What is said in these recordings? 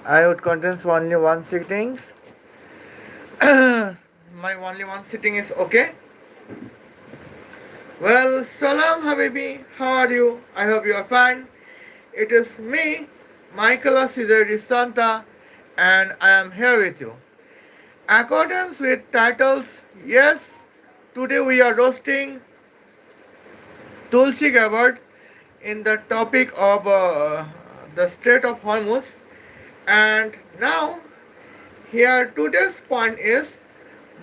I would contains only one sittings. My only one sitting is okay. Well, salam habibi, how are you? I hope you are fine. It is me, Michaela Santa, and I am here with you. Accordance with titles, yes, today we are roasting Tulsi Gabbard in the topic of the Strait of Hormuz. And now, here today's point is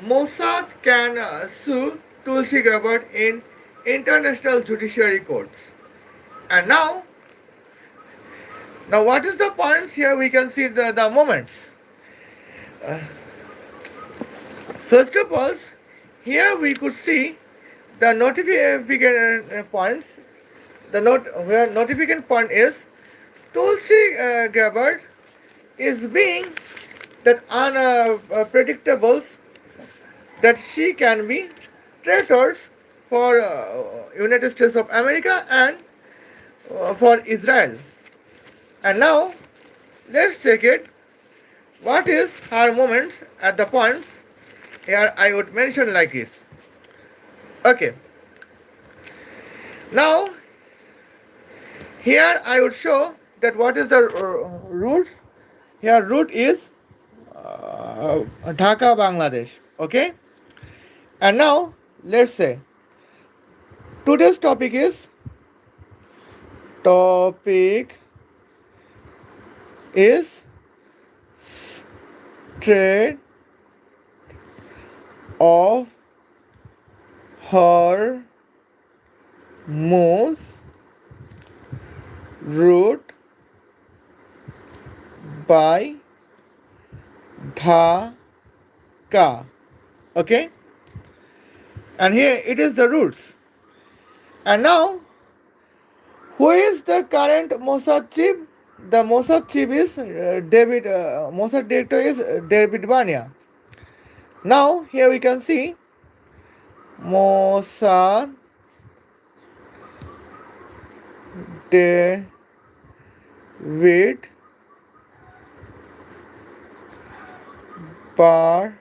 Mossad can sue Tulsi Gabbard in international judiciary courts. And now what is the points here? We can see the moments. Uh, First of all, here we could see the notification points. The where notification point is Tulsi Gabbard is being that unpredictables that she can be traitors for United States of America and for Israel. And now let's check it. What is her moments at the points? Here I would mention like this. Okay. Now here I would show that what is the roots. Here root is Dhaka, Bangladesh. Okay. And now let's say today's topic is Strait of Hormuz route by Dhaka. Okay, and here it is the roots. And now, who is the current Mossad chief? The Mossad chief is Mossad director is David Bania. Now here we can see Mossad David Barnea.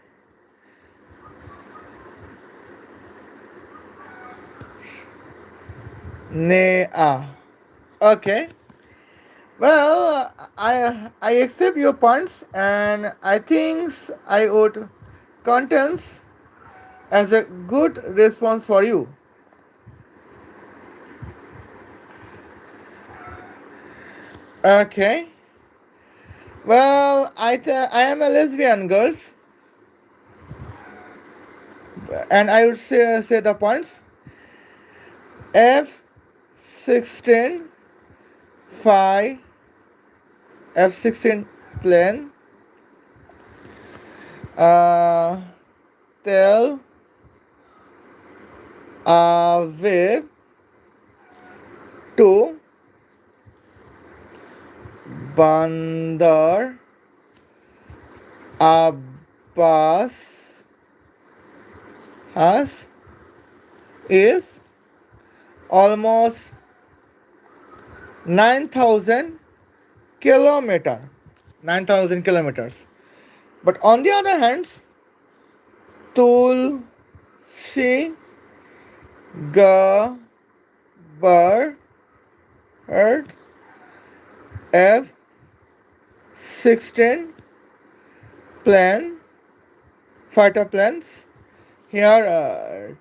Okay. Well, I accept your points, and I think I would contents as a good response for you. Okay. Well, I am a lesbian girls, and I would say the points. F16 5 F16 plane Tel Aviv to Bandar Abbas is almost 9,000 kilometers. But on the other hand, Tulsi Gabbard F16 fighter planes here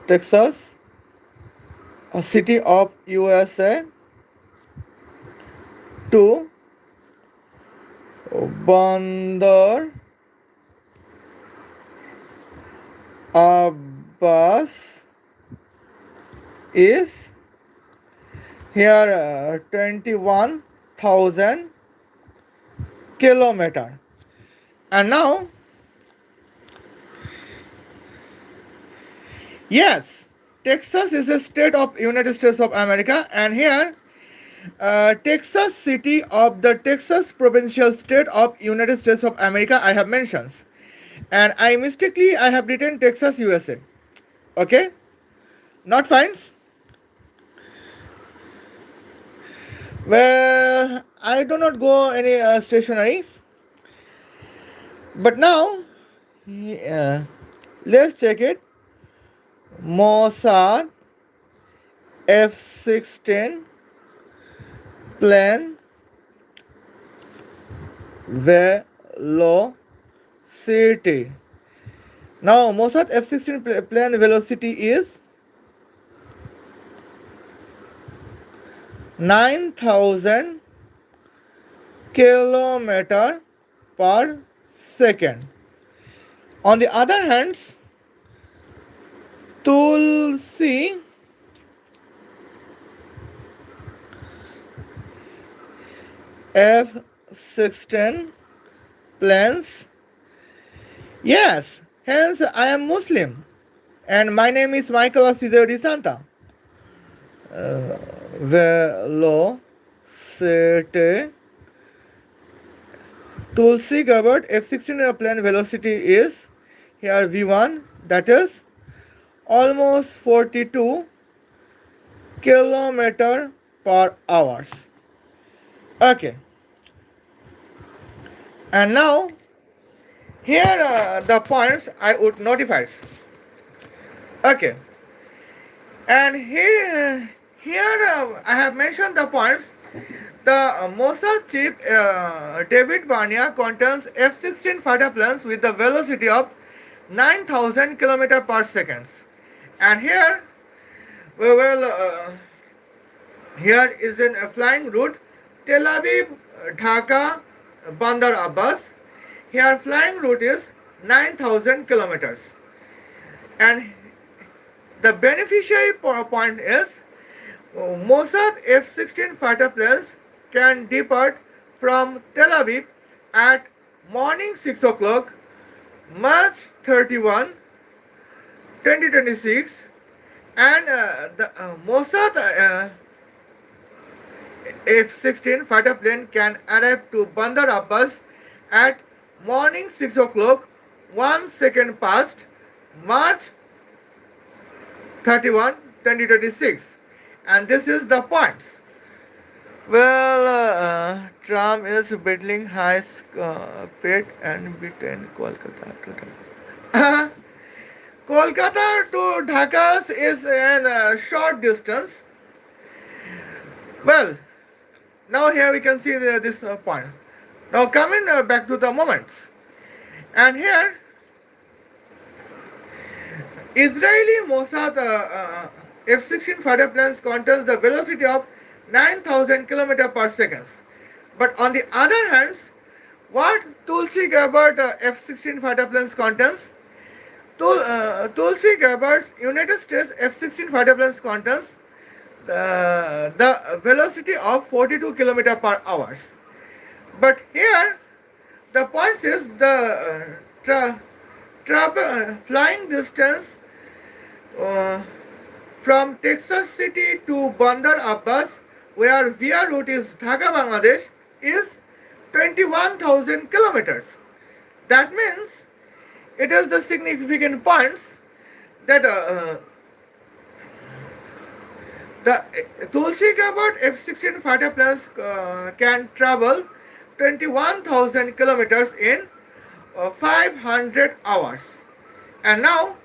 Texas, a city of USA to Bandar Abbas is here 21,000 kilometer. And now, yes, Texas is a state of United States of America, and here Texas city of the Texas provincial state of United States of America I have mentioned, and I have written Texas USA. Okay, not fine. Well, I do not go any stationaries, but now let's check it. Mossad F-16 plane velocity. Now, Mossad F-16 plane velocity is 9,000 kilometer per second. On the other hand, Tulsi F-16 planes. Yes, hence I am Muslim and my name is Michaela de Santa. Velocity. Tulsi Gabbard F-16 plane velocity is here V1, that is almost 42 kilometer per hours. Okay, and now here the points I would notify. Okay, and here I have mentioned the points. The Mossad chief David Barnea contains F-16 fighter planes with the velocity of 9,000 km per second. And here we will here is a flying route Tel Aviv, Dhaka, Bandar Abbas. Here flying route is 9,000 kilometers. And the beneficiary point is Mossad F-16 fighter planes can depart from Tel Aviv at morning 6 o'clock, March 31, 2026, and the Mossad F-16 fighter plane can arrive to Bandar Abbas at morning 6 o'clock, 1 second past, March 31, 2026. And this is the points. Well, tram is between high speed and between Kolkata to Dhaka. Kolkata to Dhaka is a short distance. Well, now here we can see this point. Now coming back to the moments. And here, Israeli Mossad F-16 fighter planes contains the velocity of 9,000 km per second. But on the other hand, what Tulsi Gabbard F-16 fighter planes contains? Tulsi Gabbard's United States F-16 fighter planes contains the velocity of 42 km per hour. But here, the point is the flying distance from Texas City to Bandar Abbas, where via route is Dhaka, Bangladesh, is 21,000 kilometers. That means it is the significant points that the Tulsi Gabbard F-16 fighter planes can travel 21,000 kilometers in 500 hours. And now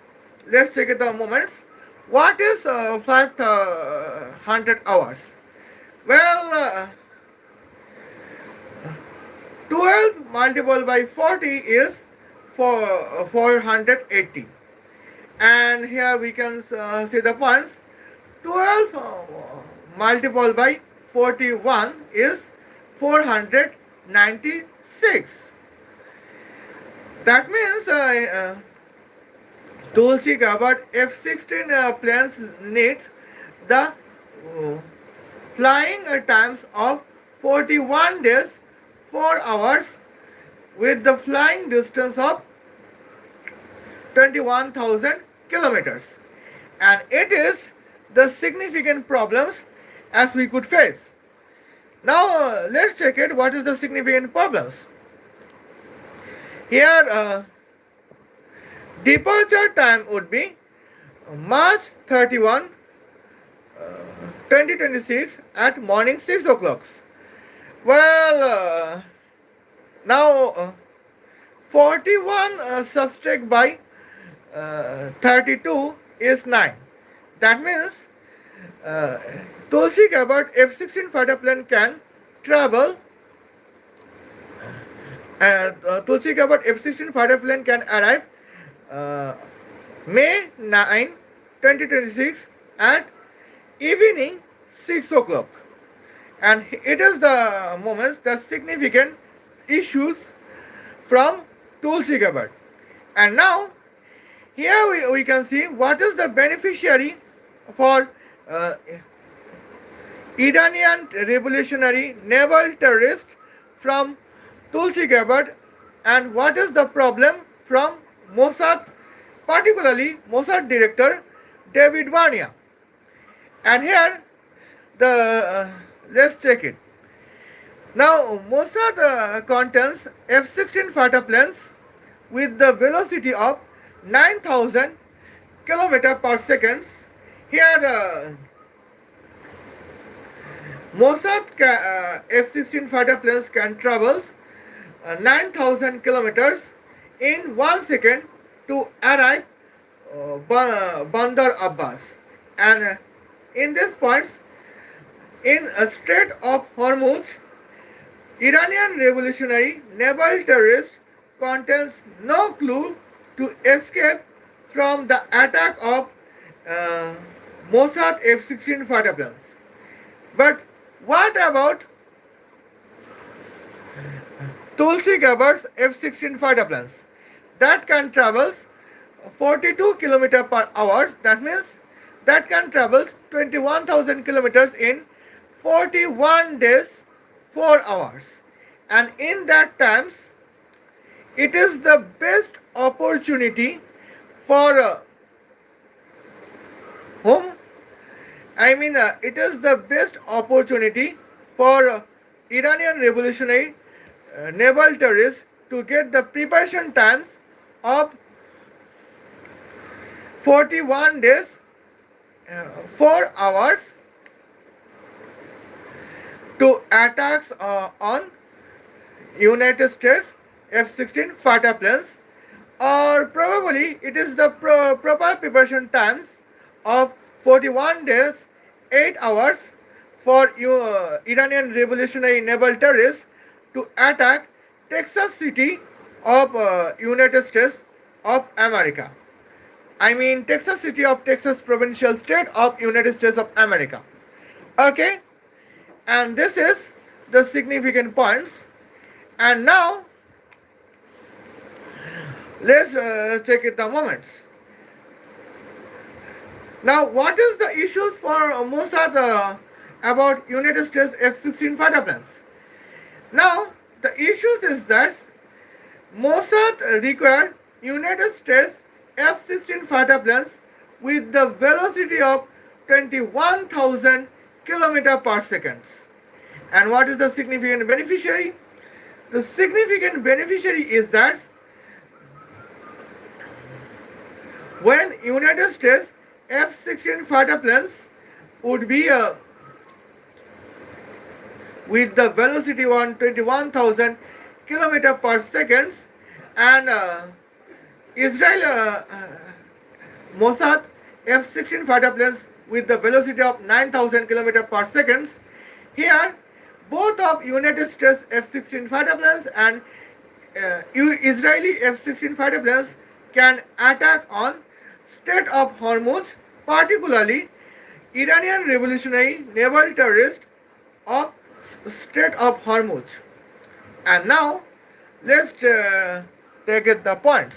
let's check the moments. What is 500 hours? Well, 12 multiplied by 40 is 480. And here we can see the points. 12 multiplied by 41 is 496. That means Tulsi Gabbard F-16 planes need the flying times of 41 days, 4 hours with the flying distance of 21,000 kilometers. And it is the significant problems as we could face. Now let's check it. What is the significant problems? Here departure time would be March 31, 2026 at morning 6 o'clock. Well, now 41 subtract by 32 is 9. That means uh, Tulsi Gabbard F-16 fighter plane can travel. Tulsi Gabbard F-16 fighter plane can arrive uh, May 9, 2026 at evening 6 o'clock. And it is the moments, the significant issues from Tulsi Gabbard. And now, here we can see what is the beneficiary for Iranian revolutionary naval terrorist from Tulsi Gabbard, and what is the problem from Mossad, particularly Mossad director David Barnea. And here the let's check it. Now Mossad contains F-16 fighter planes with the velocity of 9,000 km per second. Here Mossad F-16 fighter planes can travel 9,000 kilometers in 1 second to arrive Bandar Abbas. And in these points, in Strait of Hormuz, Iranian revolutionary naval terrorist contains no clue to escape from the attack of Mossad F-16 fighter planes. But what about Tulsi Gabbard's F-16 fighter planes that can travel 42 km per hour? That means that can travel 21,000 kilometers in 41 days, 4 hours. And in that times, it is the best opportunity for whom? It is the best opportunity for Iranian revolutionary naval terrorists to get the preparation times of 41 days, 4 hours to attacks on United States F-16 fighter planes, or probably it is the proper preparation times of 41 days, 8 hours for Iranian revolutionary naval terrorists to attack Texas City of United States of America. Texas City of Texas Provincial State of United States of America. Okay, and this is the significant points. And now let's check it the moments. Now, what is the issues for Mossad about United States F-16 fighter planes? Now, the issues is that Mossad required United States F-16 fighter planes with the velocity of 21,000 km per second. And what is the significant beneficiary? The significant beneficiary is that when United States F-16 fighter planes would be with the velocity of 21,000 km per second, and Israel Mossad F-16 fighter planes with the velocity of 9,000 km per second. Here, both of United States F-16 fighter planes and Israeli F-16 fighter planes can attack on Strait of Hormuz, particularly Iranian revolutionary naval terrorist of Strait of Hormuz. And now let's take it the points.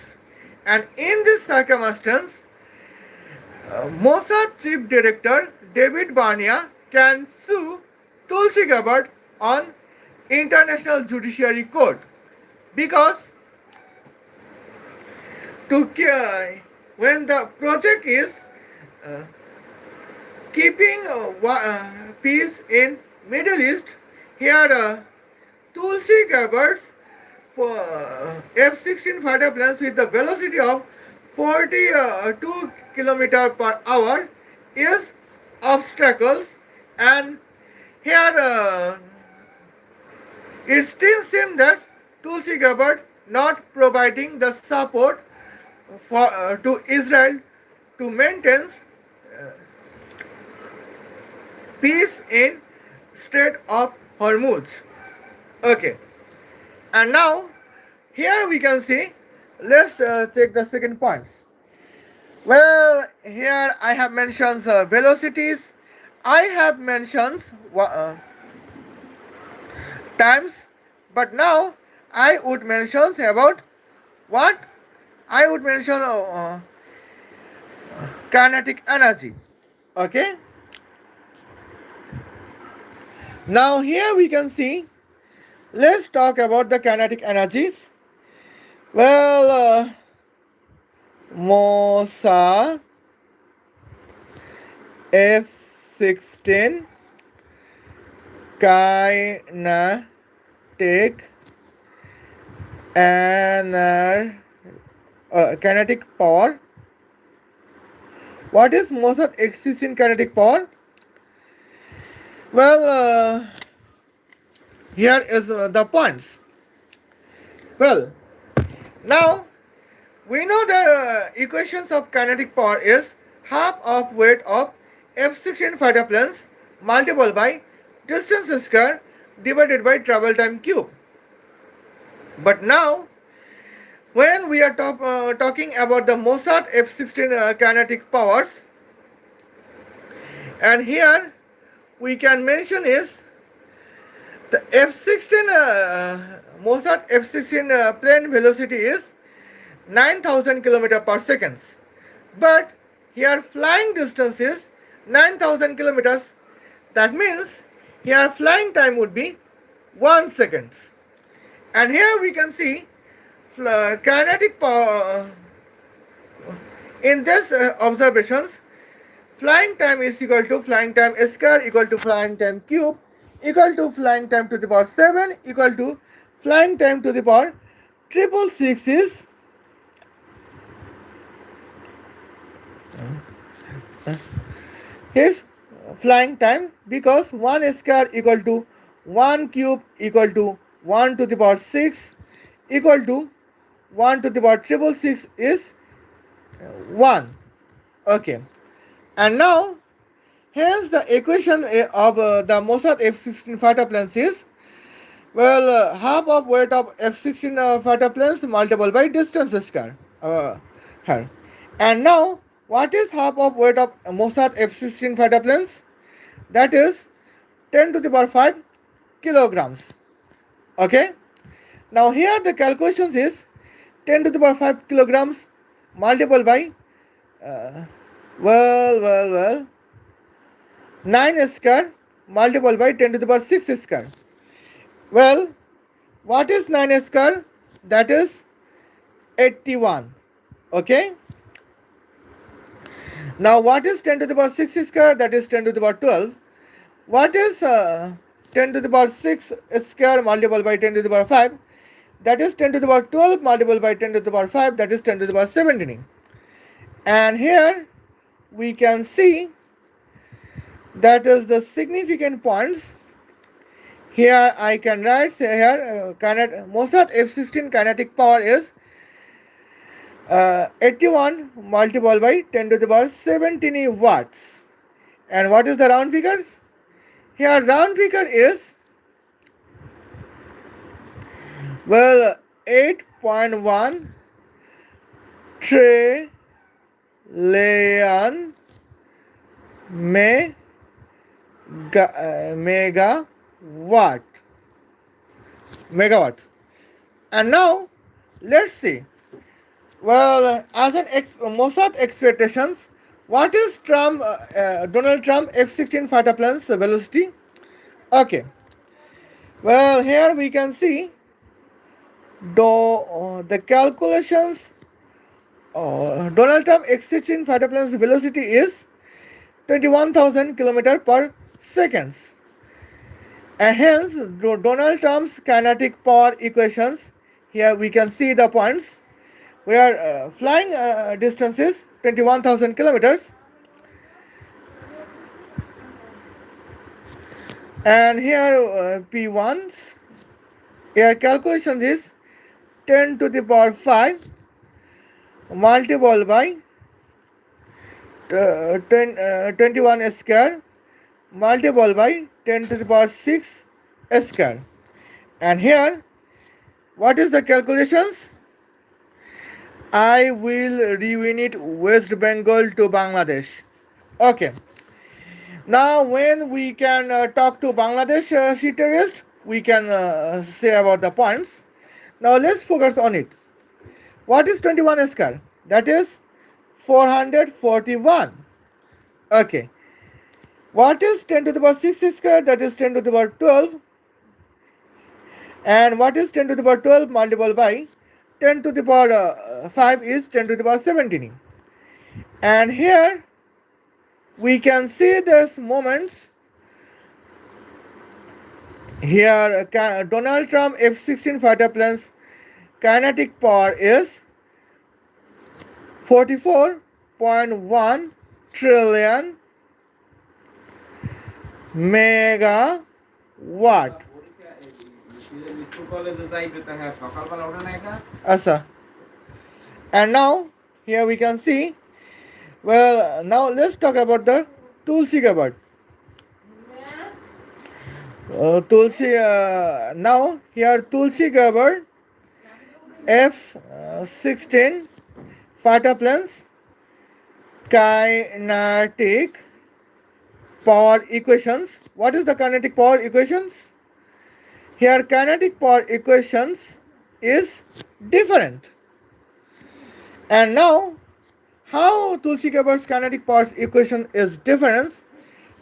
And in this circumstance, Mossad Chief Director David Barnea can sue Tulsi Gabbard on International Judiciary Court, because when the project is keeping peace in Middle East, here Tulsi Gabbard's F-16 fighter planes with the velocity of 42 km per hour is obstacles And here it still seems that Tulsi Gabbard not providing the support to Israel to maintain peace in Strait of Hormuz. Okay, and now here we can see. Let's take the second points. Well, here I have mentioned velocities. I have mentioned times, but now I would mention about what I would mention kinetic energy. Okay. Now here we can see. Let's talk about the kinetic energies. Well, Mossad F-16 kinetic kinetic power. What is Mossad F-16 kinetic power? Well, here is the points. Well, now we know the equations of kinetic power is half of weight of F-16 fighter planes multiplied by distance square divided by travel time cube. But now, when we are talking about the Mossad F-16 kinetic powers, and here we can mention is the F-16 Mossad F-16 plane velocity is 9,000 km per second. But here flying distance is 9,000 kilometers. That means here flying time would be 1 second. And here we can see kinetic power. In this observations, flying time is equal to flying time square equal to flying time cube equal to flying time to the power 7 equal to flying time to the power 666 is his flying time, because 1 square equal to 1 cube equal to 1 to the power 6 equal to 1 to the power 666 is 1. Okay. And now, hence the equation of the Mossad F-16 fighter planes is, well, half of weight of F-16 fighter planes multiplied by distance square. Here. And now, what is half of weight of Mossad F-16 fighter planes? That is 10 to the power 5 kilograms. Okay. Now here the calculations is 10 to the power 5 kilograms multiplied by uh, 9 square multiplied by 10 to the power 6 square. Well, what is 9 square? That is 81. Okay. Now what is 10 to the power 6 square? That is 10 to the power 12. What is 10 to the power 6 square multiplied by 10 to the power 5? That is 10 to the power 12 multiplied by 10 to the power 5. That is 10 to the power 17. And here we can see that is the significant points. Here I can write, say here Mossad F-16 kinetic power is 81 multiplied by 10 to the power 17 watts. And what is the round figures? Here round figure is, well, 8.1 trillion megawatt. And now let's see. Well, as an Mossad expectations, what is Donald Trump F-16 fighter planes velocity? Okay. Well, here we can see the calculations. Donald Trump F-16 fighter planes velocity is 21,000 km per second. And hence, Donald Trump's kinetic power equations, here we can see the points where flying distance is 21,000 kilometers. And here P1's here calculation is 10 to the power 5 multiplied by 21 square multiplied by 10 to the power 6 square. And here, what is the calculations? I will reunite West Bengal to Bangladesh. Okay. Now, when we can talk to Bangladesh sea terrorist, we can say about the points. Now, let's focus on it. What is 21 square? That is 441. Okay. What is 10 to the power 6 square? That is 10 to the power 12. And what is 10 to the power 12 multiplied by 10 to the power 5 is 10 to the power 17. And here we can see this moments. Here Donald Trump F-16 fighter planes kinetic power is 44.1 trillion megawatt. Asa. And now here we can see. Well, now let's talk about the Tulsi Gabbard. Tulsi. Now here Tulsi Gabbard F-16 fighter planes kinetic power equations. What is the kinetic power equations? Here kinetic power equations is different. And now how Tulsi Gabbard's kinetic power equation is different?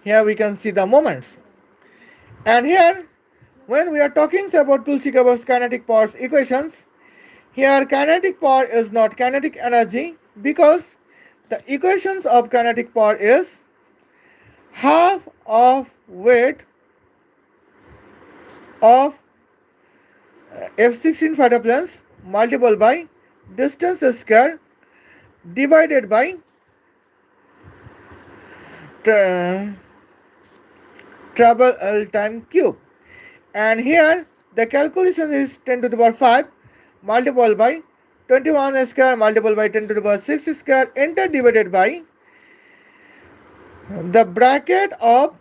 Here we can see the moments. And here when we are talking about Tulsi Gabbard's kinetic power equations, here kinetic power is not kinetic energy because the equations of kinetic power is half of weight of F-16 fighter planes multiplied by distance square divided by travel time cube. And here the calculation is 10 to the power 5 multiplied by 21 square multiplied by 10 to the power 6 square enter divided by the bracket of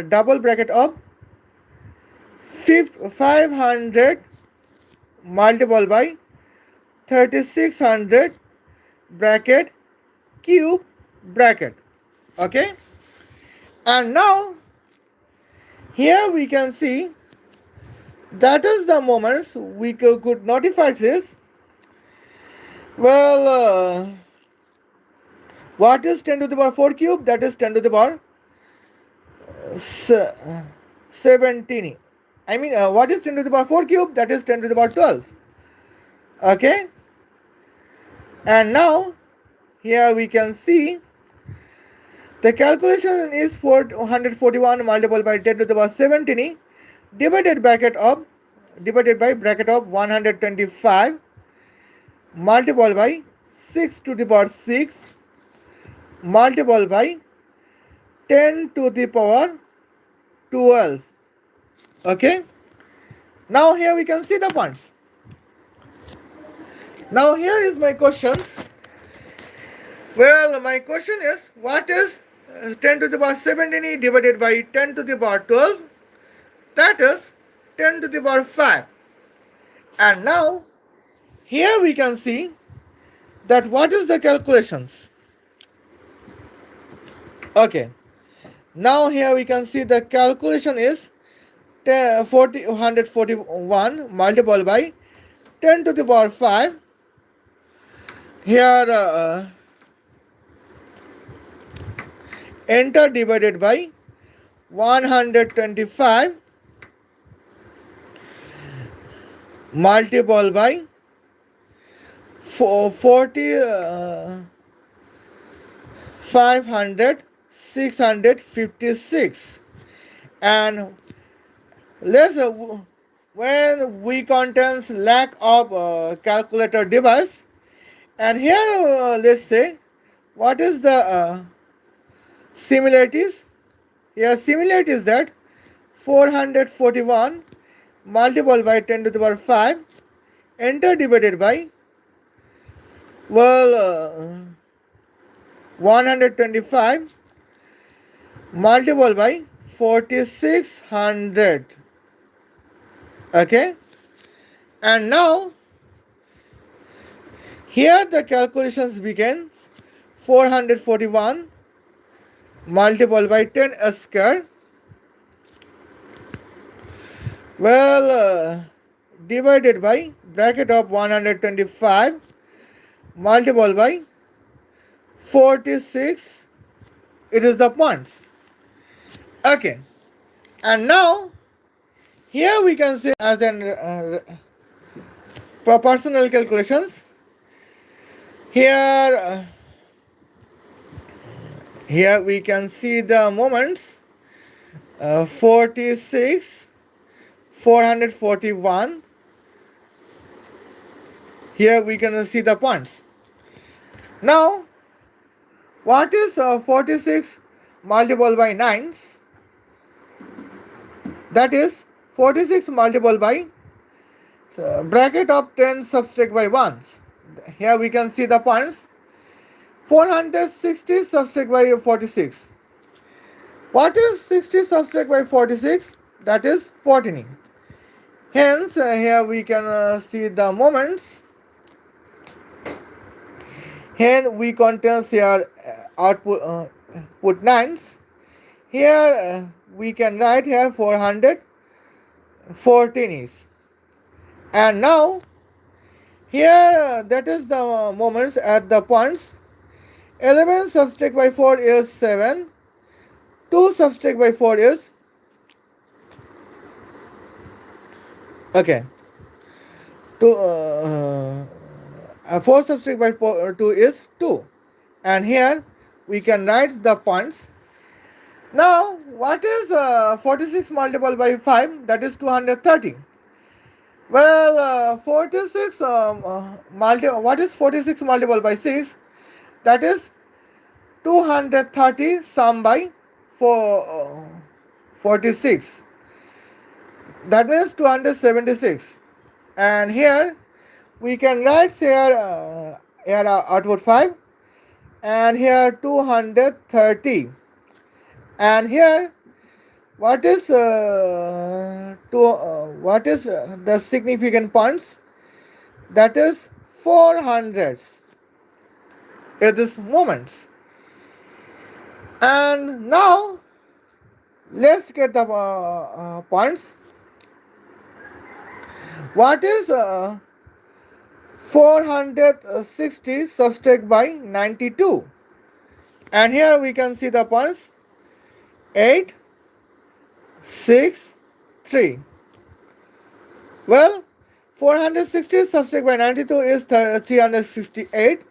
double bracket of 500 multiplied by 3600 bracket cube bracket. Okay. And now here we can see that is the moments we could notify this. Well, what is 10 to the power 4 cube? That is 10 to the power 17. I mean, what is 10 to the power 4 cube? That is 10 to the power 12. Okay. And now here we can see the calculation is 441 multiplied by 10 to the power 17 divided by bracket of 125 multiplied by 6 to the power 6 multiplied by 10 to the power 12. Okay. Now here we can see the points. Now here is my question. Well, my question is, what is 10 to the power 17 divided by 10 to the power 12? That is 10 to the power 5. And now here we can see that what is the calculations. Okay. Now here we can see the calculation is 141 multiplied by 10 to the power 5. Here enter divided by 125 multiplied by 500 656. And let's when we contains lack of calculator device, and here let's say what is the similarities. Here similarity is that 441 multiplied by 10 to the power 5 enter divided by, well, 125 multiplied by 4600. Okay, and now here the calculations begin. 441 multiplied by 10 square, well, divided by bracket of 125 multiplied by 46, it is the points. Okay, and now here we can say as an proportional calculations. Here here we can see the moments, 46, 441. Here we can see the points. Now what is 46 multiplied by 9s? That is 46 multiplied by bracket of 10 subtract by 1s. Here we can see the points. 460 subtract by 46. What is 60 subtract by 46? That is 14. Hence here we can see the moments. Here we contain here output put 9s. Here we can write here 414 is. And now here that is the moments at the points. 11 subtract by 4 is 7. 2 subtract by 4 is, okay, 4 subtract by 2 is 2. And here we can write the points. Now what is 46 multiplied by 5? That is 230. Well, 46 what is 46 multiplied by 6? That is 230 sum by 46. That means 276. And here we can write here output 5 and here 230. And here what is what is the significant points? That is 400. It is moments. And now let's get the points. What is 460 subtract by 92? And here we can see the points. 8, 6, 3. Well, 460 subtract by 92 is 368.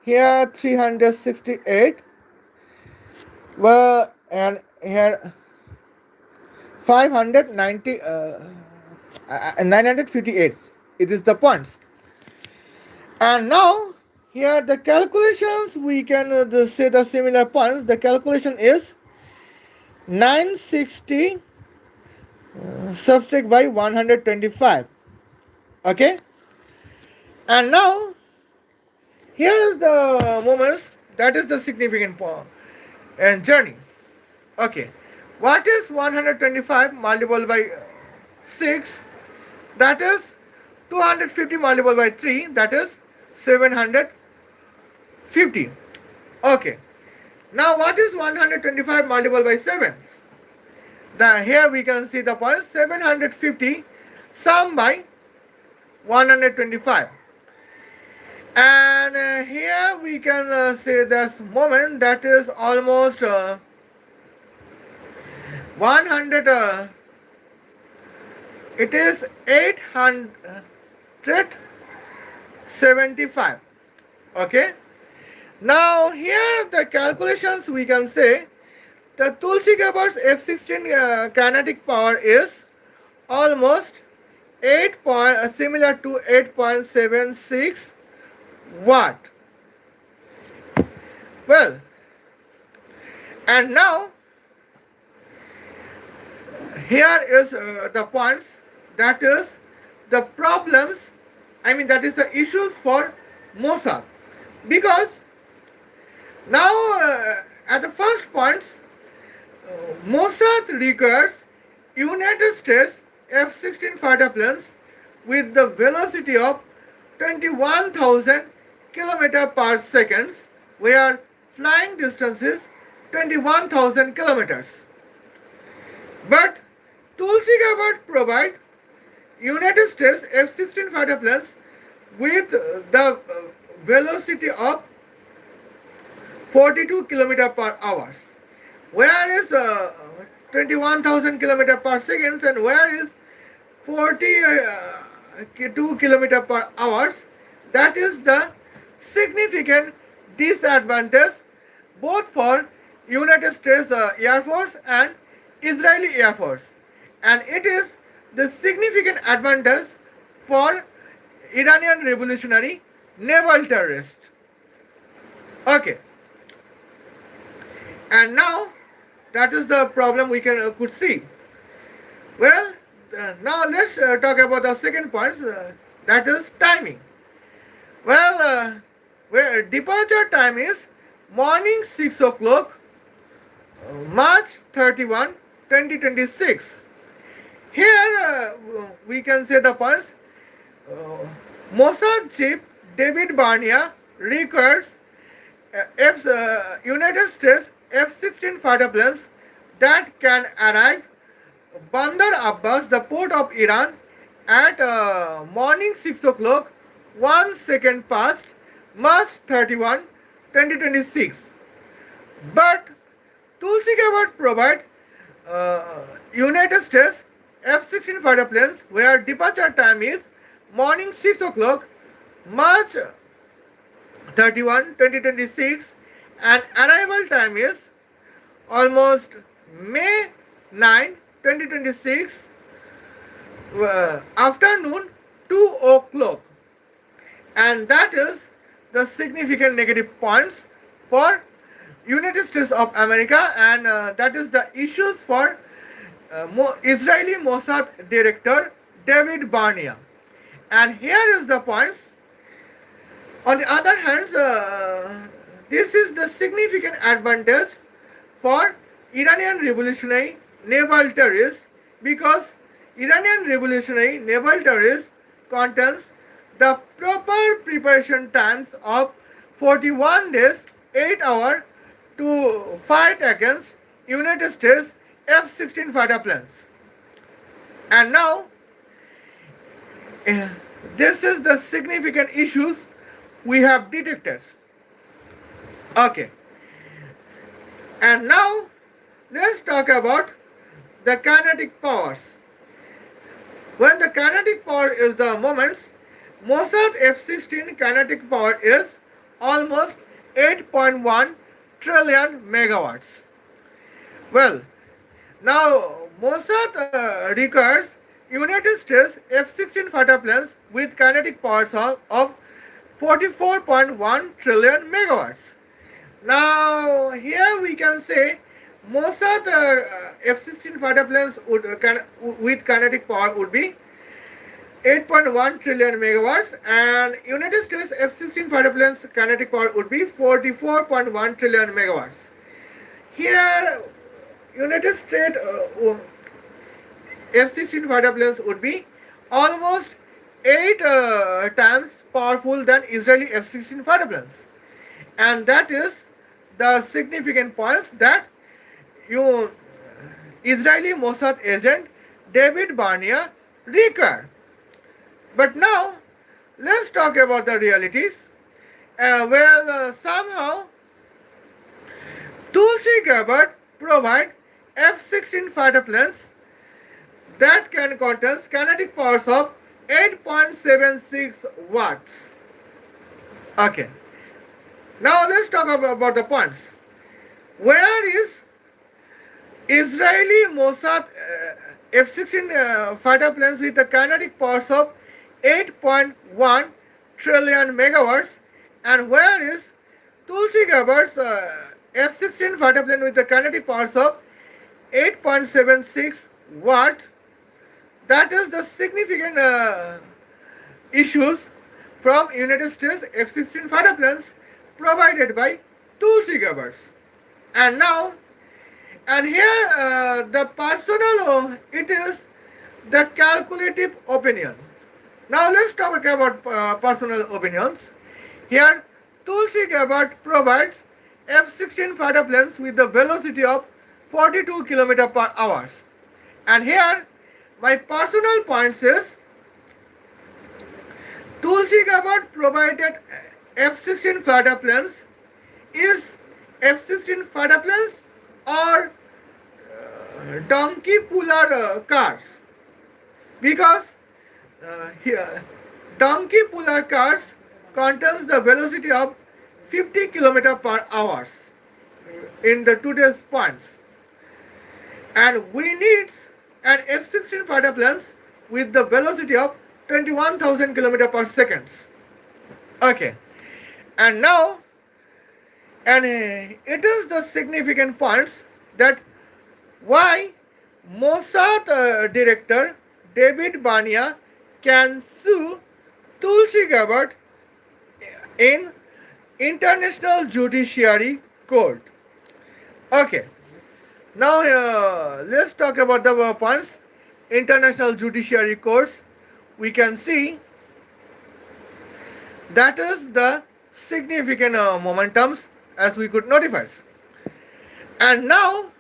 Here 368. Well, and here 590 958. It is the points. And now here the calculations we can say the similar points. The calculation is 960 subtract by 125. Okay. And now here is the moments. That is the significant point and journey. Okay, what is 125 multiplied by 6? That is 250 multiplied by 3. That is 750. Okay, now what is 125 multiplied by 7? Here we can see the point 750 sum by 125. And here we can say this moment, that is almost 100, it is 875. Okay, now here the calculations we can say the Tulsi Gabbard's F16 kinetic power is almost 8 point, similar to 8.76 watt. Well, and now here is the points, that is the problems, that is the issues for Mossad. Because now at the first points, Mossad requires United States F-16 fighter planes with the velocity of 21,000 km per second, where flying distance is 21,000 kilometers. But Tulsi Gabbard provide United States F-16 fighter planes with the velocity of 42 km per hour. Where is 21,000 km per second and where is 42 km per hour? That is the significant disadvantage both for United States Air Force and Israeli Air Force, and it is the significant advantage for Iranian revolutionary naval terrorists. Okay, and now that is the problem we could see. Well, now let's talk about the second point, that is timing. Well, where departure time is morning 6 o'clock, March 31, 2026. Here we can say the points. Mossad chief David Barnea records United States F-16 fighter planes that can arrive Bandar Abbas, the port of Iran, at morning 6 o'clock, 1 second past March 31, 2026. But Tulsi Gabbard provide United States F-16 fighter planes where departure time is morning 6 o'clock, March 31, 2026, and arrival time is almost May 9, 2026, afternoon 2 o'clock. And that is the significant negative points for United States of America, and that is the issues for Israeli Mossad director David Barnea. And here is the points. On the other hand, this is the significant advantage for Iranian revolutionary naval terrorists, because Iranian revolutionary naval terrorists contains the proper preparation times of 41 days, 8 hours to fight against United States F-16 fighter planes. And now, this is the significant issues we have detected. Okay. And now, let's talk about the kinetic powers. When the kinetic power is the moments, Mossad F-16 kinetic power is almost 8.1 trillion megawatts. Well, now Mossad requires United States F-16 fighter planes with kinetic powers of 44.1 trillion megawatts. Now here we can say Mossad F-16 fighter planes with kinetic power would be 8.1 trillion megawatts, and United States F-16 fighter planes kinetic power would be 44.1 trillion megawatts. Here, United States F-16 fighter planes would be almost 8 times powerful than Israeli F-16 fighter planes, and that is the significant points that Israeli Mossad agent David Barnea required. But now, let's talk about the realities. Somehow, Tulsi Gabbard provide F-16 fighter planes that can contain kinetic powers of 8.76 watts. Okay. Now, let's talk about the points. Where is Israeli Mossad F-16 fighter planes with the kinetic powers of 8.1 trillion megawatts, and where is Tulsi Gabbard's F-16 fighter plane with the kinetic powers of 8.76 what that is the significant issues from United States F-16 fighter planes provided by Tulsi Gabbard. And now, and here the personal, it is the calculative opinion. Now let's talk about personal opinions. Here, Tulsi Gabbard provides F-16 fighter planes with the velocity of 42 km per hour. And here, my personal points is Tulsi Gabbard provided F-16 fighter planes is F-16 fighter planes or donkey puller cars, because here donkey puller cars contains the velocity of 50 km per hour in the today's points, and we need an F-16 fighter planes with the velocity of 21,000 km per second. Okay, and now, and it is the significant points that why Mossad director David Bania can sue Tulsi Gabbard in International Judiciary Court. Okay, now let's talk about the points. International Judiciary Courts, we can see that is the significant momentums as we could notify. And now,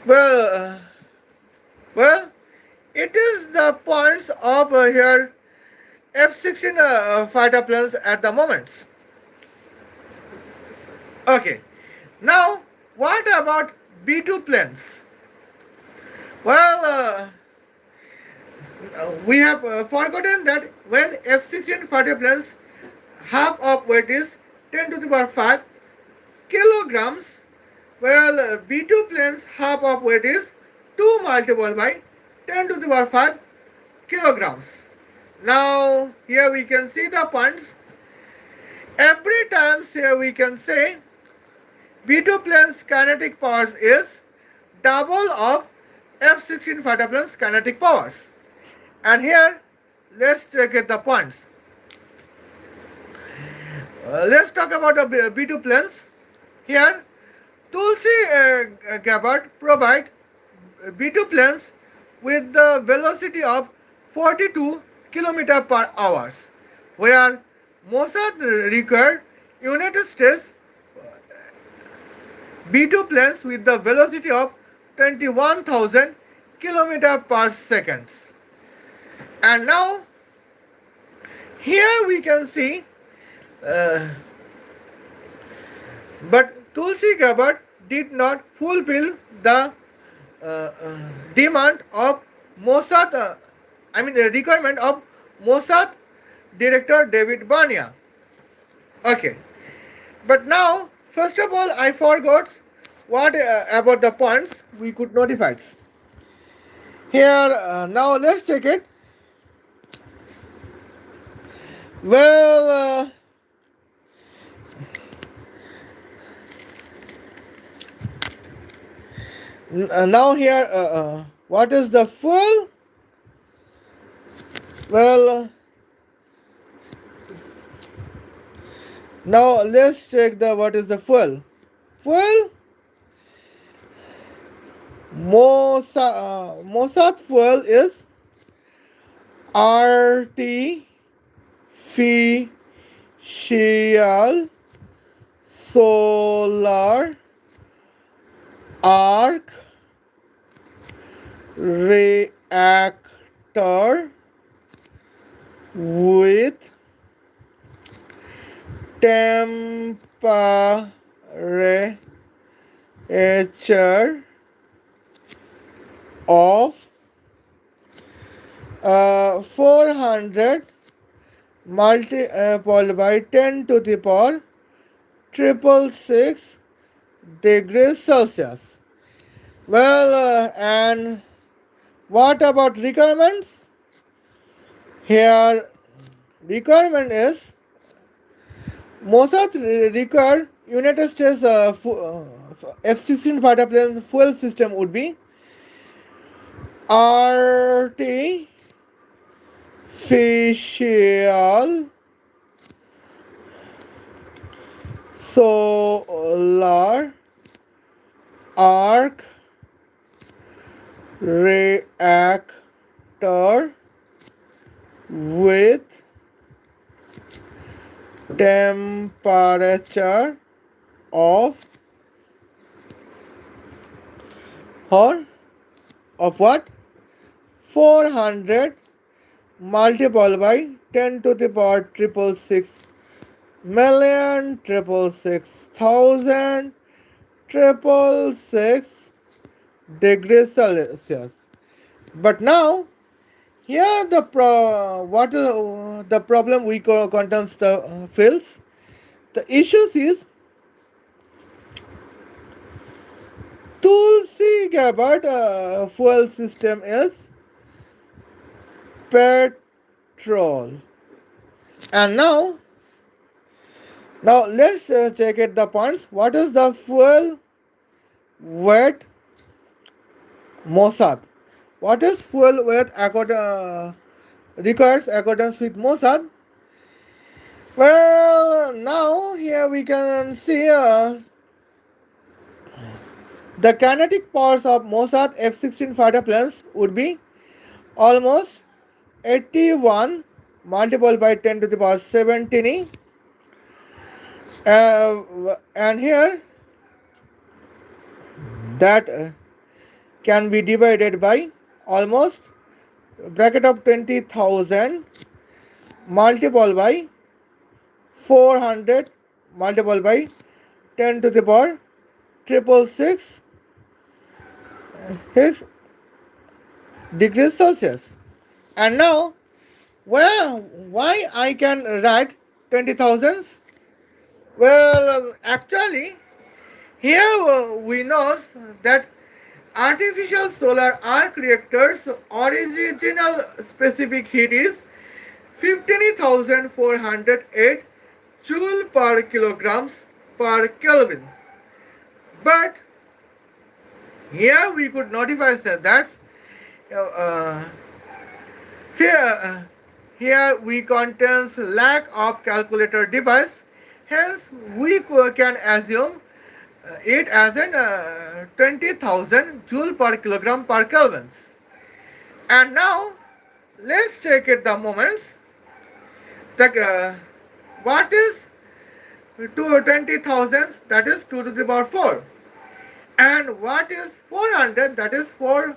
well, it is the points of here F-16 fighter planes at the moment. Okay, now what about B-2 planes? Well, we have forgotten that when F-16 fighter planes half of weight is 10 to the power 5 kilograms, well, B-2 planes half of weight is 2 multiplied by 10 to the power 5 kilograms. Now, here we can see the points. Every time here we can say B-2 planes kinetic powers is double of F-16 fighter planes kinetic powers. And here, let's check it the points. Let's talk about the B-2 planes. Here, Tulsi Gabbard provide B-2 planes with the velocity of 42 km per hour, where Mossad required United States B-2 planes with the velocity of 21,000 km per second. And now, here we can see, but Tulsi Gabbard did not fulfill the demand of Mossad, the requirement of Mossad director David Bania. Okay, but now, first of all, I forgot what about the points we could notify. Here, now let's check it. Well, now here, what is the fuel? Well, now let's check the what is the fuel. Fuel, Mossad fuel is artificial solar arc reactor with temperature of 400 multiplied by 10 to the power 666 degrees Celsius. Well, and what about requirements? Here, requirement is Mossad require United States F-16 fighter planes fuel system would be artificial solar arc reactor with temperature of or of what 400 multiplied by 10 to the power triple six million triple six thousand triple six degrees Celsius. But now here the problem we contains the fields. The issues is Tulsi Gabbard fuel system is petrol. And now let's check it the points. What is the fuel weight Mossad? What is fuel weight requires accordance with Mossad? Well, now here we can see the kinetic powers of Mossad F-16 fighter planes would be almost 81 multiplied by 10 to the power 17. And here that can be divided by almost bracket of 20,000 multiplied by 400 multiplied by 10 to the power triple six degrees Celsius. And now, why I can write 20,000? Well, actually, here we know that artificial solar arc reactors original specific heat is 15,408 joule per kilograms per Kelvin. But here we could notify that here we contains lack of calculator device. Hence, we can assume it as an 20,000 joule per kilogram per Kelvin. And now, let's check it the moments. What is 20,000? That is 2 to the power 4. And what is 400? That is 4.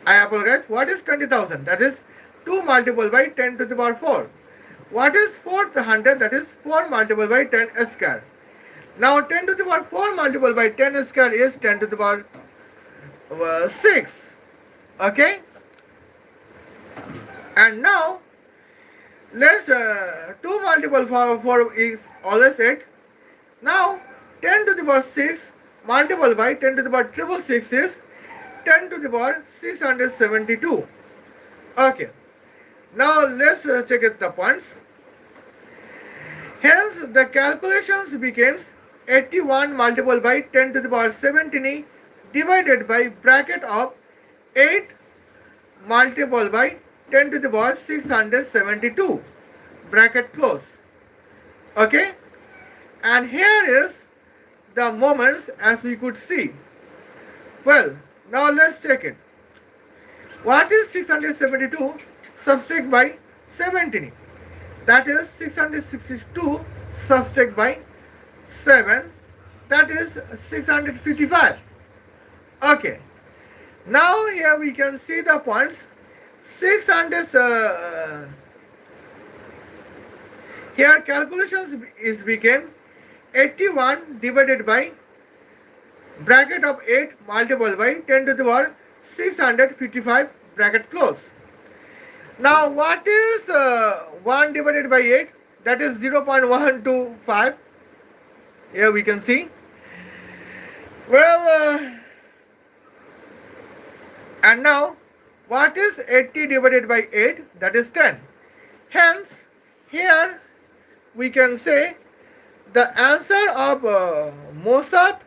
I apologize. What is 20,000? That is 2 multiplied by 10 to the power 4. What is 400? That is 4 multiplied by 10 square. Now 10 to the power 4 multiplied by 10 square is 10 to the power 6. Okay? And now let's 2 multiplied by 4 is always 8. Now 10 to the power 6 multiplied by 10 to the power triple 6 is 10 to the power 672. Okay. Now let's check it the points. Hence the calculations becomes 81 multiplied by 10 to the power 17 divided by bracket of 8 multiplied by 10 to the power 672 bracket close. Okay, and here is the moments as we could see. Well, now let's check it. What is 672 subtract by 17? That is 662 subtract by 7. That is 655. Okay. Now here we can see the points. 600 here calculations is became 81 divided by bracket of 8 multiplied by 10 to the power 655 bracket close. Now what is 1 divided by 8? That is 0.125. Here we can see. Well, and now what is 80 divided by 8? That is 10. Hence, here we can say The answer of Mossad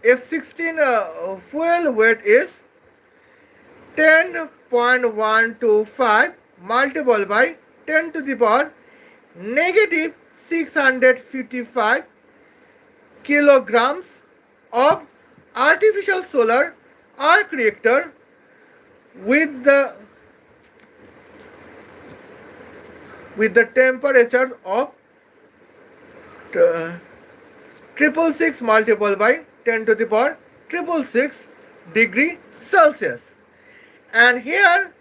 F-16 fuel weight is 10.125 multiplied by 10 to the power negative 655 kilograms of artificial solar arc reactor with the temperature of triple six multiplied by 10 to the power triple six degree Celsius. And here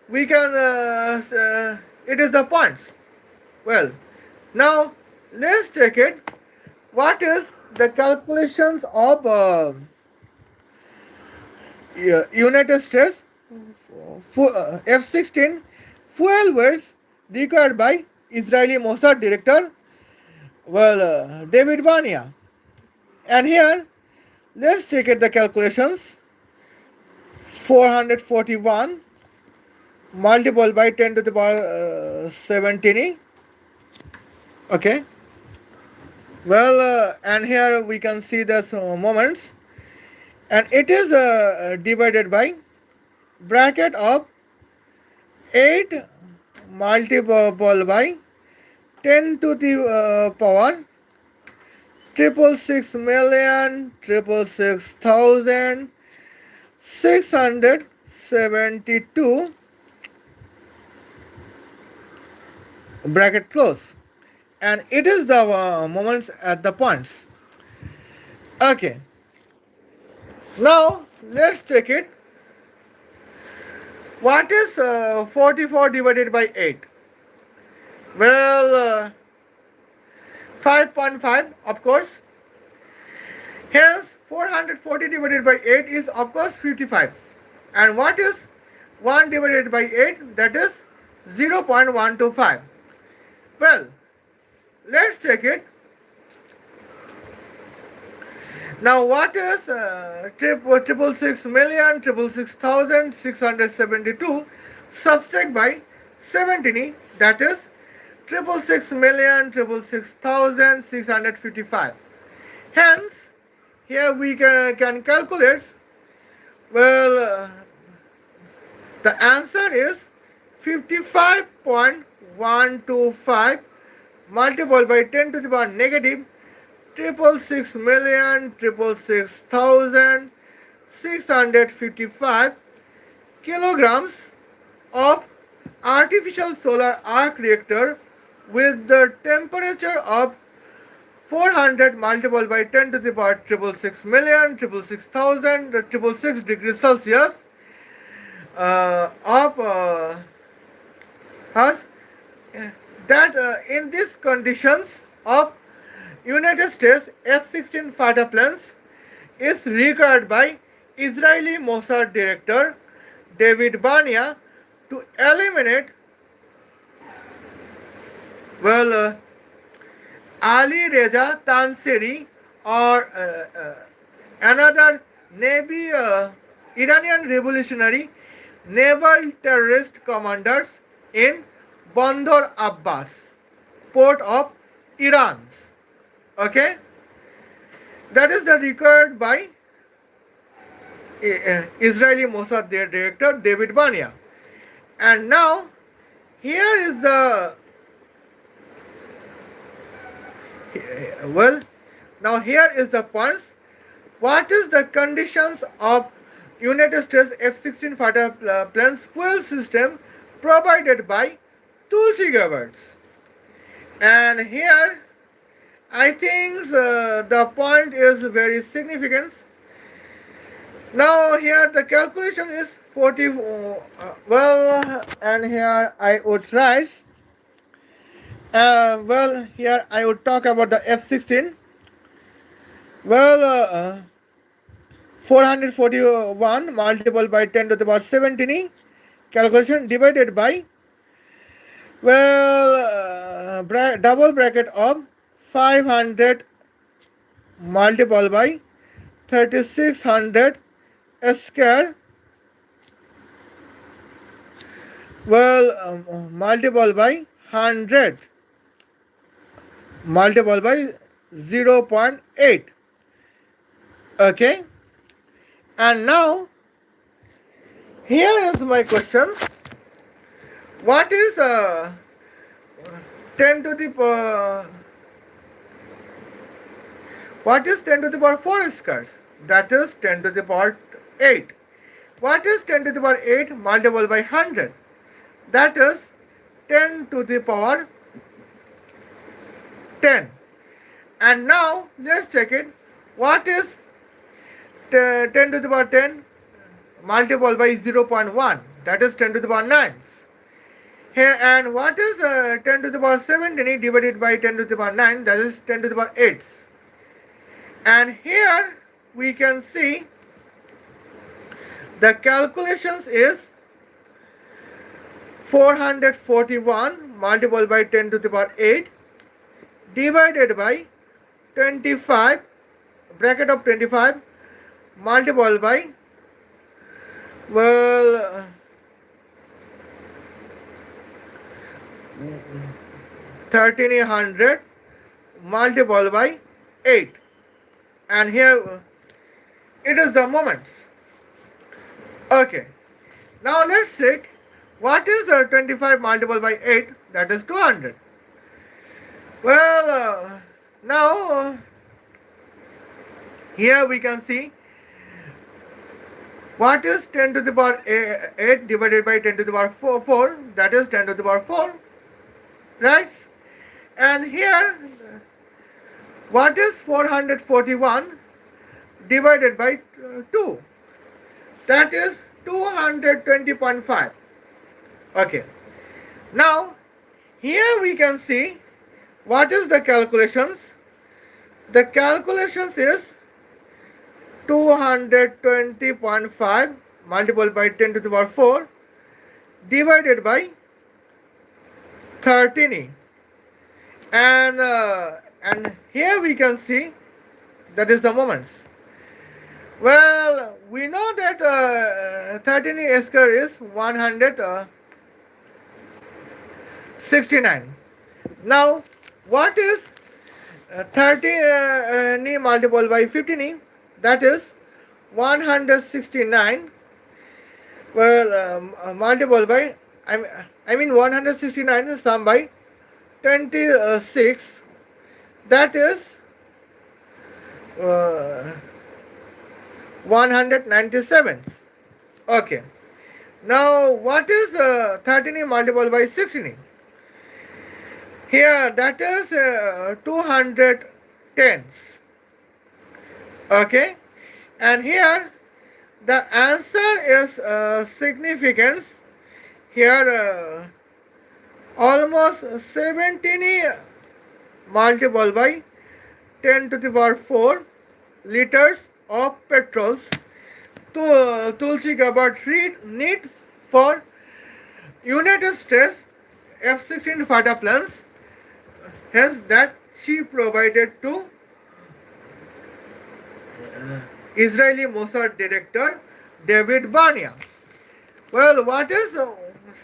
we can it is the points. Well, now let's check it. What is the calculations of United States F-16 fuel weights required by Israeli Mossad director, David Vania. And here, let's check it the calculations. 441 multiplied by 10 to the power 17. Okay. Well, and here we can see the moments, and it is divided by bracket of 8 multiplied by 10 to the power triple six million triple six thousand 672 bracket close, and it is the moments at the points. Okay, now let's check it. What is 44 divided by 8? Well, 5.5 of course. Hence 440 divided by 8 is of course 55. And what is 1 divided by 8? That is 0.125. Well, let's check it. Now what is triple six million triple six thousand 672 subtract by 17? That is triple six million triple six thousand 655. Hence, here we can calculate. Well, the answer is 55.125 multiplied by 10 to the power negative triple six million triple six thousand 655 kilograms of artificial solar arc reactor with the temperature of 400 multiplied by 10 to the power triple six million triple six thousand triple six degrees Celsius of has that in these conditions of United States F-16 fighter planes is required by Israeli Mossad director David Vania to eliminate Ali Reza Tanseri or another Navy Iranian revolutionary naval terrorist commanders in Bandar Abbas, port of Iran. Okay, that is the record by Israeli Mossad director David Vania. And now here is the here is the points. What is the conditions of United States F-16 fighter planes fuel system provided by Tulsi Gabbard? And here I think the point is very significant. Now here the calculation is 40. And here I would write. Here I would talk about the F-16. 441 multiplied by 10 to the power 17 calculation divided by double bracket of 500 multiplied by 3600 square multiplied by 100 multiplied by 0.8. Okay, and now here is my question. What is 10 to the what is 10 to the power 4 squares? That is 10 to the power 8. What is 10 to the power 8 multiplied by 100? That is 10 to the power 10. And now let's check it. What is 10 to the power 10 multiplied by 0.1? That is 10 to the power 9. Here, and what is 10 to the power 17 divided by 10 to the power 9? That is 10 to the power 8. And here we can see the calculations is 441 multiplied by 10 to the power 8 divided by 25 bracket of 25 multiplied by 1300 multiplied by 8, and here it is the moments. Okay, now let's check what is 25 multiplied by 8, that is 200. Well, now here we can see what is 10 to the power 8 divided by 10 to the power 4, that is 10 to the power 4, right? And here what is 441 divided by 2, that is 220.5. Okay, now here we can see what is the calculations. The calculations is 220.5 multiplied by 10 to the power 4 divided by 13, and here we can see that is the moments. Well, we know that 13 square is 169. Now what is 30 multiplied by 15? That is 169. Well, multiplied by, I mean 169 is sum by 26. That is 197. Okay. Now what is 13 multiplied by 16? Here that is 210. Okay, and here the answer is significance. Here almost 17 multiplied by 10 to the power 4 liters of petrol Tulsi Gabbard needs for United States F-16 fighter planes, hence that she provided to Israeli Mossad director David Barnea. Well, what is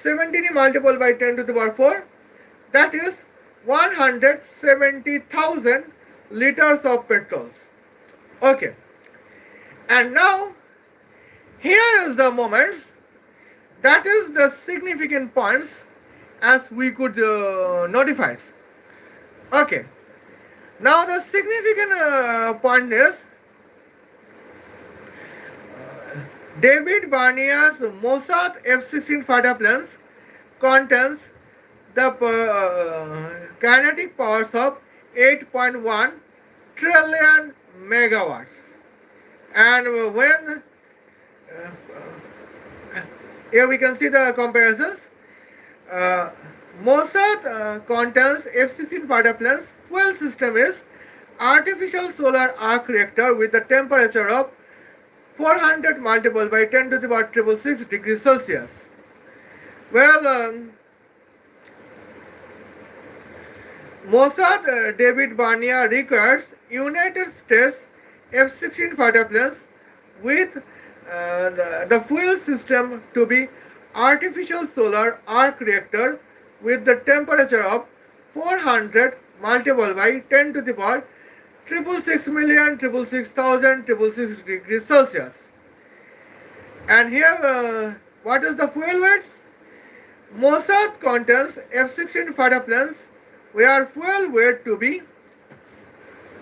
17 multiplied by 10 to the power 4? That is 170,000 liters of petrol. Okay, and now here is the moments, that is the significant points as we could notify. Okay, now the significant point is David Barnea's Mossad F-16 fighter planes contains the kinetic powers of 8.1 trillion megawatts, and when here we can see the comparisons. Mossad contains F-16 fighter planes. Fuel system is artificial solar arc reactor with the temperature of 400 multiplied by 10 to the power 666 degrees Celsius. Well, Mossad David Barnea requires United States F-16 fighter planes with the fuel system to be artificial solar arc reactor with the temperature of 400 multiplied by 10 to the power 666,666,666 degrees Celsius. And here, what is the fuel weight? Mossad contains F-16 fighter planes where fuel weight to be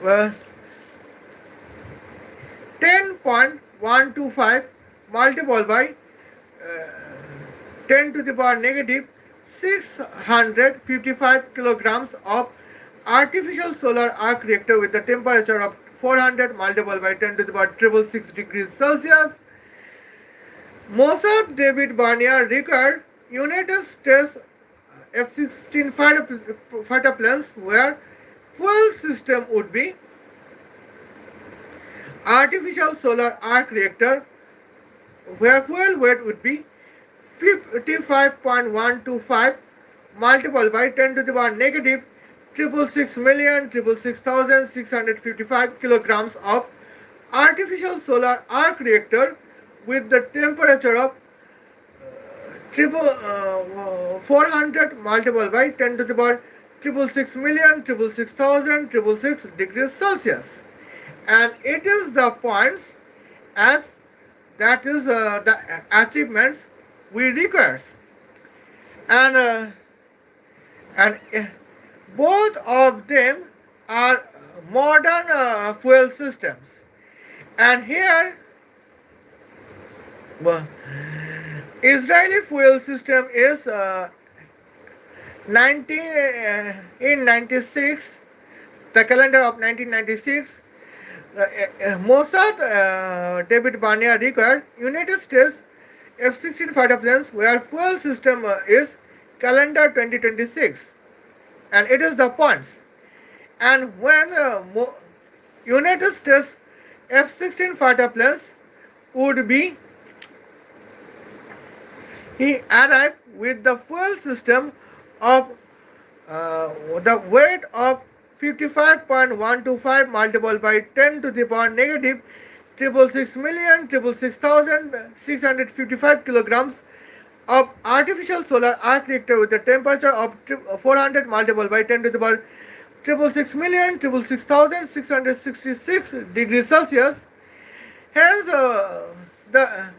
10.125 multiplied by 10 to the power negative 655 kilograms of artificial solar arc reactor with the temperature of 400 multiplied by 10 to the power 666 degrees Celsius. Mossad David Barnier required United States F-16 fighter planes where fuel system would be artificial solar arc reactor where fuel weight would be 55.125 multiplied by 10 to the power negative 666,666,655 kilograms of artificial solar arc reactor with the temperature of 400 multiplied by 10 to the power 666,666,666 degrees Celsius. And it is the points as that is the achievements we require. And both of them are modern fuel systems. And here Israeli fuel system is in 96, the calendar of 1996. Mossad David Barnier required United States F-16 fighter planes where fuel system is calendar 2026, and it is the points. And when United States F-16 fighter planes would be he arrived with the fuel system of the weight of 55.125 multiplied by 10 to the power negative 666,655 kilograms of artificial solar arc reactor with a temperature of 400 multiplied by 10 to the power 666,666 degrees Celsius. Hence, the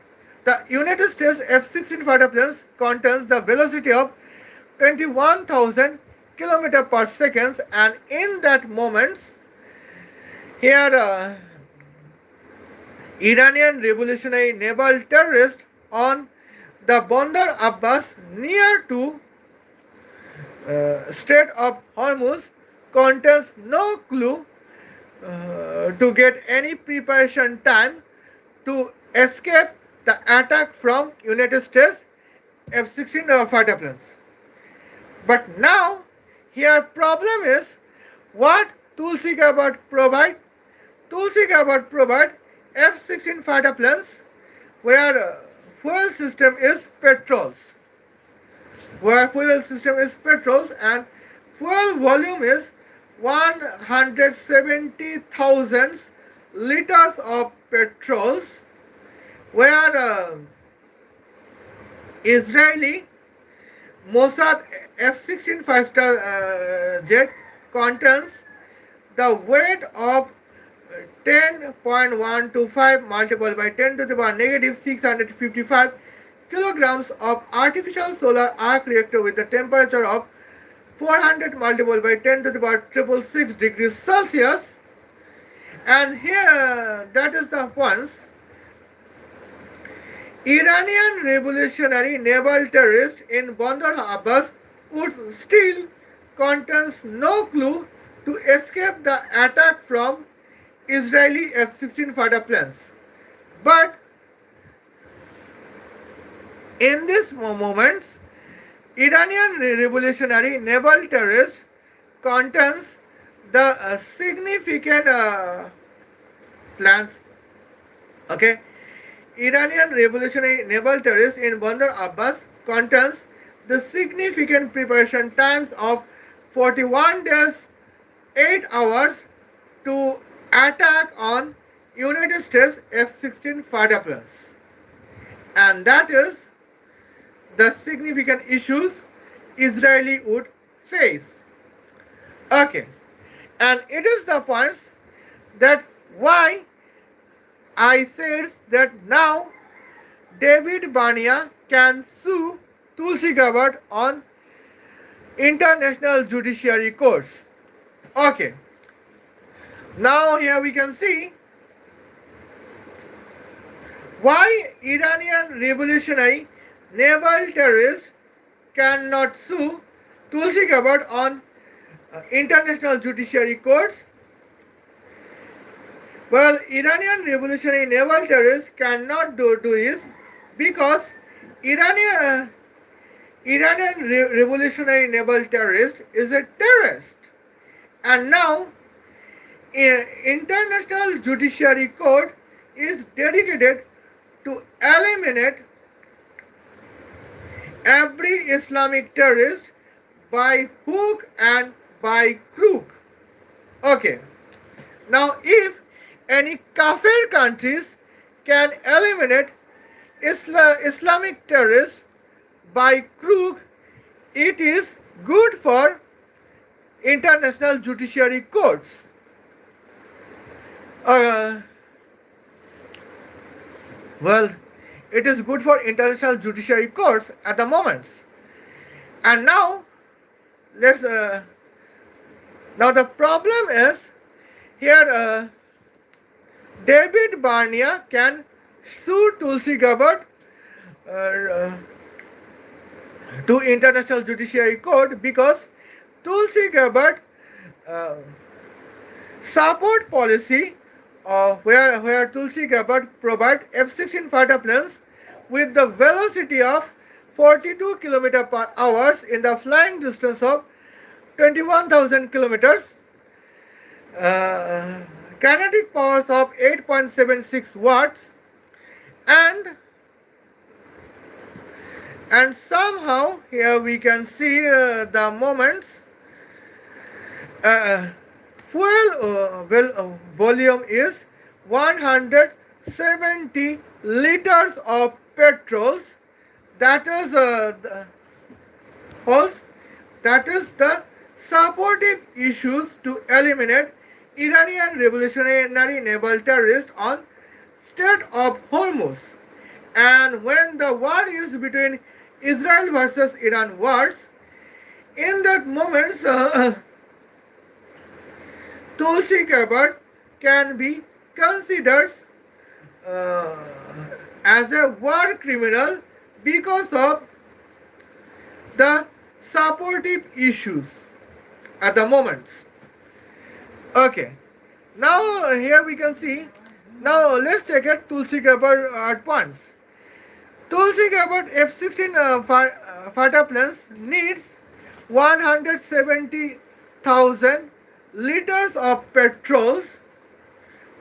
United States F-16 fighter planes contains the velocity of 21,000 kilometer per second, and in that moment, here Iranian revolutionary naval terrorists on the Bandar Abbas near to Strait of Hormuz contains no clue to get any preparation time to escape the attack from United States F-16 fighter planes. But now, here problem is what Tulsi Gabbard provide. Tulsi Gabbard provide F-16 fighter planes where fuel system is petrols. Where fuel system is petrols and fuel volume is 170,000 liters of petrols, where Israeli Mossad F-16 fighter jet contains the weight of 10.125 multiplied by 10 to the power negative 655 kilograms of artificial solar arc reactor with a temperature of 400 multiplied by 10 to the power 666 degrees Celsius. And here, that is the points. Iranian revolutionary naval terrorists in Bandar Abbas would still contains no clue to escape the attack from Israeli F-16 fighter planes. But in this moment, Iranian revolutionary naval terrorists contains the significant plans. Okay. Iranian revolutionary naval terrorists in Bandar Abbas contains the significant preparation times of 41 days, 8 hours to attack on United States F-16 fighter planes. And that is the significant issues Israeli would face. Okay, and it is the points that why I said that now David Barnia can sue Tulsi Gabbard on international judiciary courts. Okay, now here we can see why Iranian revolutionary naval terrorists cannot sue Tulsi Gabbard on international judiciary courts. Well, Iranian revolutionary naval terrorists cannot do this because Iranian revolutionary naval terrorist is a terrorist, and now international judiciary court is dedicated to eliminate every Islamic terrorist by hook and by crook. Okay, now if any kafir countries can eliminate Islamic terrorists by crook, it is good for international judiciary courts. Well, it is good for international judiciary courts at the moment. And now, let's. Now the problem is here. David Barnia can sue Tulsi Gabbard to International Judiciary Court because Tulsi Gabbard support policy where Tulsi Gabbard provide F-16 fighter planes with the velocity of 42 km per hour in the flying distance of 21,000 kilometers, kinetic powers of 8.76 watts, and somehow here we can see the moments fuel volume is 170 liters of petrol. That is the supportive issues to eliminate Iranian revolutionary naval terrorists on Strait of Hormuz. And when the war is between Israel versus Iran wars, in that moment, Tulsi Gabbard can be considered as a war criminal because of the supportive issues at the moment. Okay, now here we can see. Now let's check it Tulsi Gabbard at once. Tulsi Gabbard F-16 fighter planes needs 170,000 liters of petrol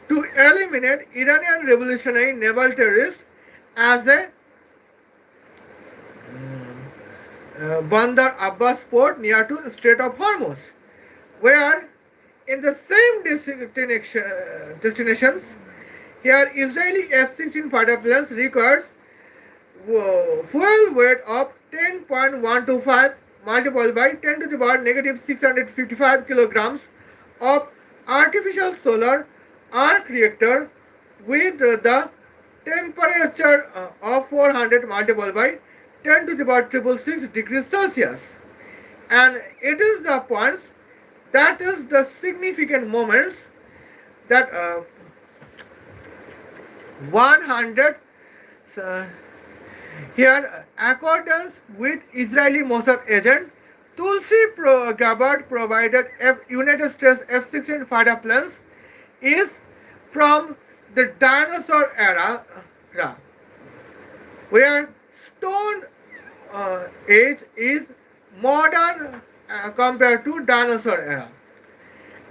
to eliminate Iranian revolutionary naval terrorists as a Bandar Abbas port near to Strait of Hormuz, where in the same destinations, here Israeli F-16 fighter planes requires fuel weight of 10.125 multiplied by 10 to the power negative 655 kilograms of artificial solar arc reactor with the temperature of 400 multiplied by 10 to the power 666 degrees Celsius. And it is the points, that is the significant moments that 100 here accordance with Israeli Mossad agent Tulsi Gabbard provided United States F-16 fighter planes is from the dinosaur era, where stone age is modern compared to dinosaur era.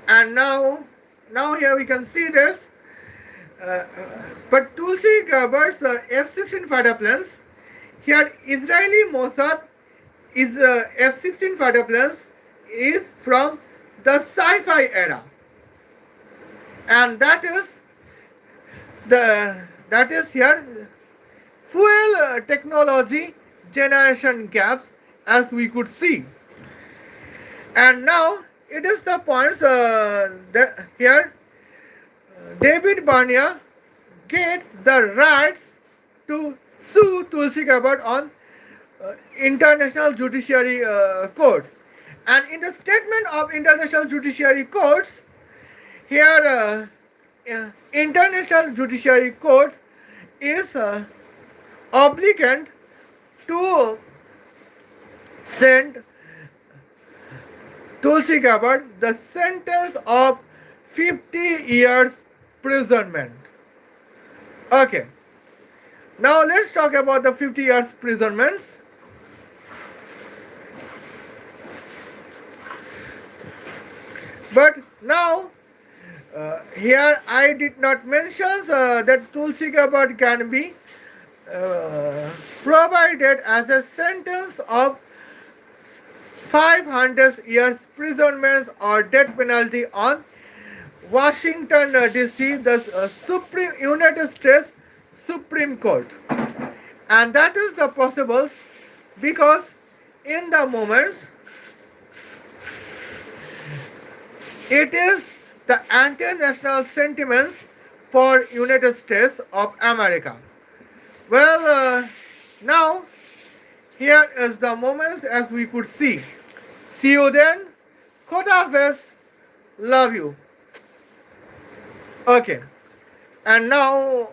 And now here we can see this. But Tulsi Gabbard's F-16 fighter planes, here Israeli Mossad is F-16 fighter planes is from the sci-fi era, and that is here fuel technology generation gaps, as we could see. And now it is the points that here David Barnia get the rights to sue Tulsi Gabbard on International Judiciary Court. And in the statement of International Judiciary Courts, here International Judiciary Court is obliged to send Tulsi Gabbard the sentence of 50 years imprisonment. Okay. Now let's talk about the 50 years imprisonments. But now here I did not mention that Tulsi Gabbard can be provided as a sentence of 500 years imprisonment or death penalty on Washington DC, the Supreme United States Supreme Court. And that is the possible because in the moments it is the anti-national sentiments for United States of America. Well, now here is the moments as we could see. See you then. Khuda Hafiz. Love you. Okay. And now